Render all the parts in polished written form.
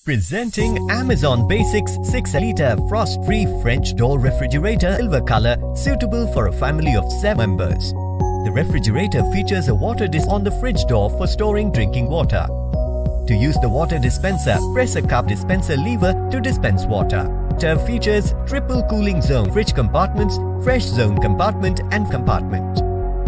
Presenting Amazon Basics 6-liter frost-free French door refrigerator, silver color, suitable for a family of 7 members. The refrigerator features a water dispenser on the fridge door for storing drinking water. To use the water dispenser, press a cup dispenser lever to dispense water. It features triple cooling zone, fridge compartments, fresh zone compartment and compartment.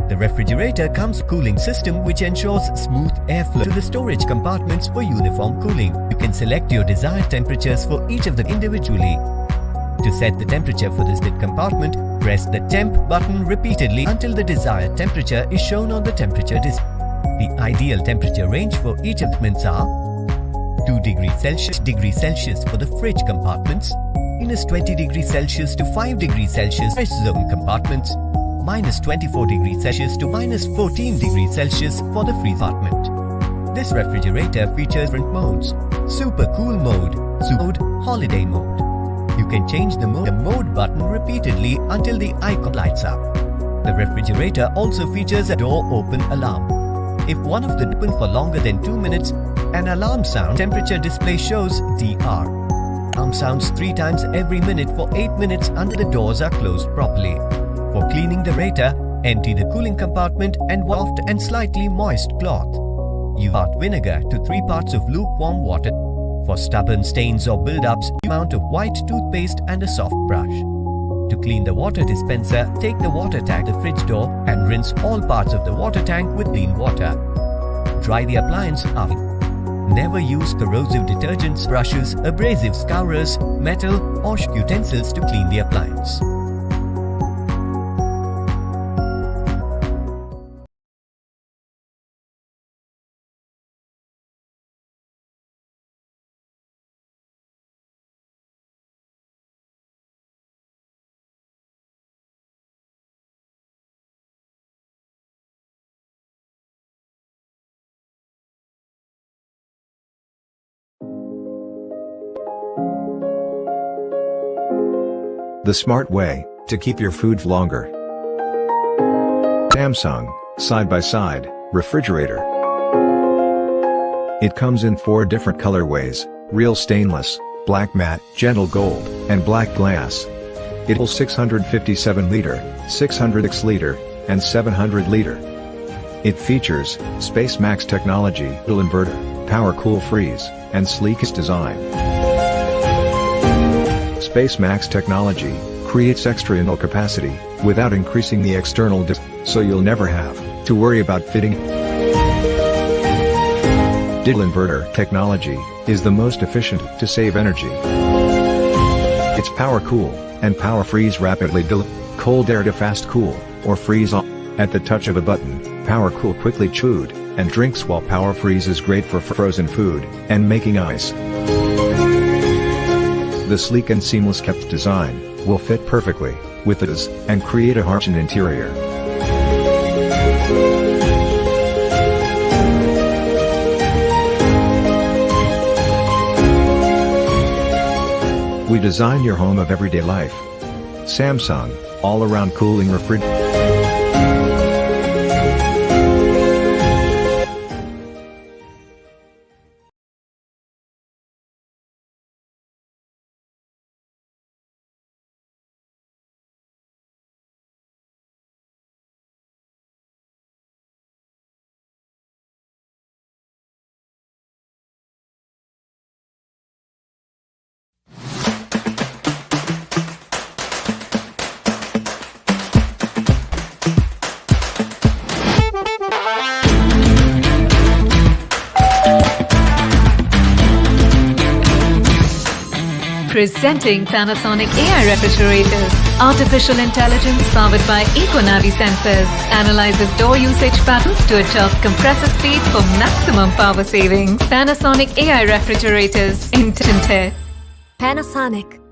The refrigerator comes with a cooling system which ensures smooth airflow to the storage compartments for uniform cooling. You can select your desired temperatures for each of them individually. To set the temperature for this compartment, press the temp button repeatedly until the desired temperature is shown on the temperature display. The ideal temperature range for each of them are 2 degrees Celsius for the fridge compartments, minus 20 degrees Celsius to 5 degrees Celsius fresh zone compartments, minus 24 degrees Celsius to minus 14 degrees Celsius for the freeze compartment. This refrigerator features different modes: super cool mode, holiday mode. You can change the mode button repeatedly until the icon lights up. The refrigerator also features a door open alarm. If one of the open for longer than 2 minutes, an alarm sound temperature display shows DR. Alarm sounds 3 times every minute for 8 minutes until the doors are closed properly. For cleaning the refrigerator, empty the cooling compartment and soft and slightly moist cloth. Use part vinegar to 3 parts of lukewarm water. For stubborn stains or build-ups, use amount of white toothpaste and a soft brush. To clean the water dispenser, take the water tank to the fridge door and rinse all parts of the water tank with clean water. Dry the appliance after. Never use corrosive detergents, brushes, abrasive scourers, metal or utensils to clean the appliance. The smart way to keep your food longer. Samsung side-by-side refrigerator. It comes in 4 different colorways: real stainless, black matte, gentle gold, and black glass. It holds 657 liter, 606 liter, and 700 liter. It features Space Max technology, dual inverter, power cool freeze, and sleekest design. Space Max technology creates extra internal capacity without increasing the external distance, so you'll never have to worry about fitting. Dual inverter technology is the most efficient to save energy. It's power cool and power freeze rapidly, cold air to fast cool or freeze on at the touch of a button. Power cool quickly chewed and drinks, while power freeze is great for frozen food and making ice. The sleek and seamless kept design will fit perfectly with it and create a harmonious interior. We design your home of everyday life. Samsung all-around cooling refrigerator. Presenting Panasonic AI refrigerators. Artificial intelligence powered by EcoNavi sensors analyzes door usage patterns to adjust compressor speed for maximum power savings. Panasonic AI refrigerators. Intelligent. Panasonic.